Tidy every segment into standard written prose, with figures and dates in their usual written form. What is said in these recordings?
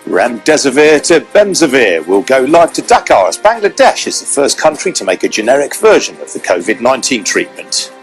Remdesivir to Bemzivir will go live to Dhaka as Bangladesh is the first country to make a generic version of the COVID-19 treatment.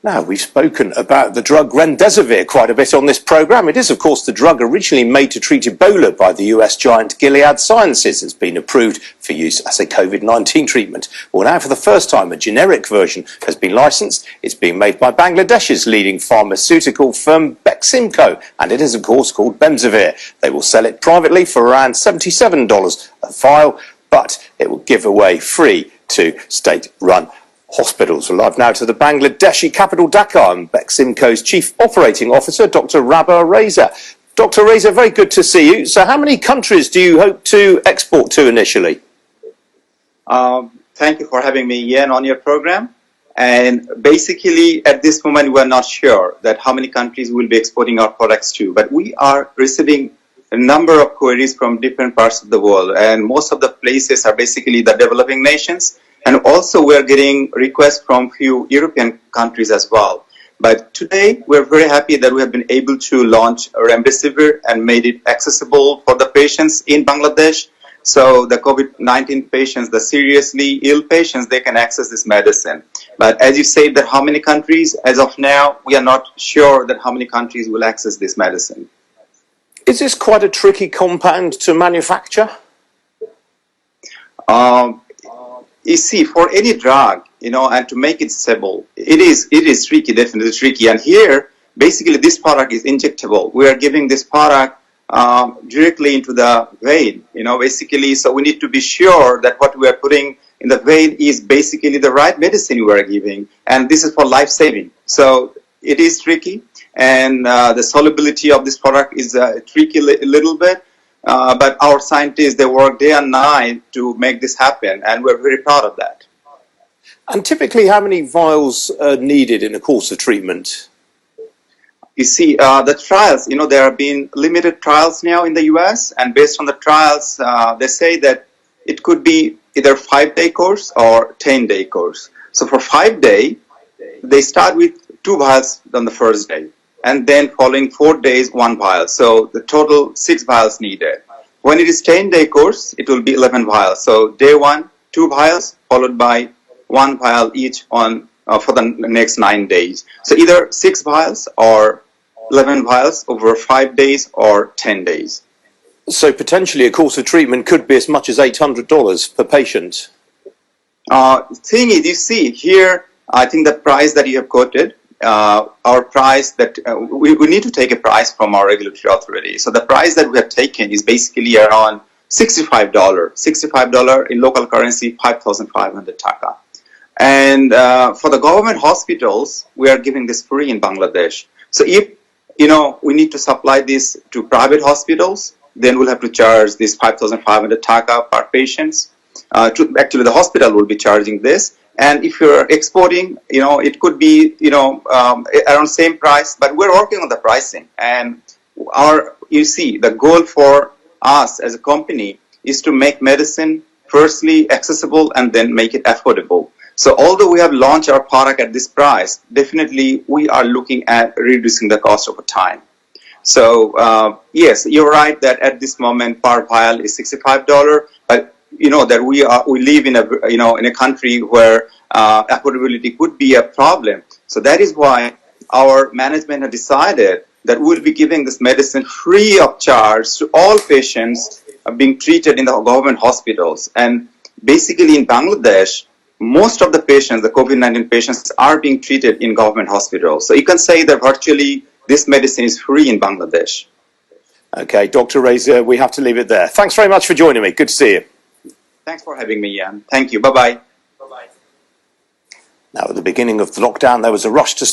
Now, we've spoken about the drug Remdesivir quite a bit on this programme. It is, of course, the drug originally made to treat Ebola by the US giant Gilead Sciences. Has been approved for use as a COVID-19 treatment. Well, now, for the first time, a generic version has been licensed. It's being made by Bangladesh's leading pharmaceutical firm, Beximco, and it is, of course, called Bemzivir. They will sell it privately for around $77 a vial, but it will give away free to state-run hospitals. We're live now to the Bangladeshi capital Dhaka and Beximco's Chief Operating Officer, Dr. Rabah Reza. Dr. Reza, very good to see you. So how many countries do you hope to export to initially? Thank you for having me, Ian, on your program. And basically, at this moment, we're not sure that how many countries we'll be exporting our products to. But we are receiving a number of queries from different parts of the world. And most of the places are basically the developing nations. And also we're getting requests from few European countries as well. But today we're very happy that we have been able to launch Remdesivir and made it accessible for the patients in Bangladesh. So the COVID-19 patients, the seriously ill patients, they can access this medicine. But as you said, that how many countries, as of now, we are not sure that how many countries will access this medicine. Is this quite a tricky compound to manufacture? You see, for any drug, and to make it stable, it is tricky, definitely tricky. And here, basically, this product is injectable. We are giving this product directly into the vein, basically. So we need to be sure that what we are putting in the vein is basically the right medicine we are giving. And this is for life-saving. So it is tricky. And the solubility of this product is tricky a little bit. But our scientists, they work day and night to make this happen, and we're very proud of that. And typically, how many vials are needed in a course of treatment? You see, the trials, there have been limited trials now in the US, and based on the trials, they say that it could be either 5-day course or 10-day course. So for 5-day, they start with 2 vials on the first day. And then following 4 days, 1 vial. So the total 6 vials needed. When it is 10-day course, it will be 11 vials. So day 1, 2 vials, followed by 1 vial each on for the next 9 days. So either 6 vials or 11 vials over 5 days or 10 days. So potentially a course of treatment could be as much as $800 per patient. Thing is, you see here, I think the price that you have quoted, our price that we need to take a price from our regulatory authority. So the price that we have taken is basically around $65. $65 in local currency, 5,500 taka. And for the government hospitals, we are giving this free in Bangladesh. So if we need to supply this to private hospitals, then we'll have to charge this 5,500 taka per patient. Actually, the hospital will be charging this. And if you're exporting, it could be, around same price, but we're working on the pricing. And you see, the goal for us as a company is to make medicine firstly accessible and then make it affordable. So although we have launched our product at this price, definitely we are looking at reducing the cost over time. So yes, you're right that at this moment per vial is $65, but that we live in a country where affordability could be a problem. So that is why our management has decided that we'll be giving this medicine free of charge to all patients being treated in the government hospitals. And basically in Bangladesh, most of the patients, the COVID-19 patients, are being treated in government hospitals. So you can say that virtually this medicine is free in Bangladesh. Okay, Dr. Reza, we have to leave it there. Thanks very much for joining me. Good to see you. Thanks for having me, Ian. Thank you. Bye-bye. Now, at the beginning of the lockdown, there was a rush to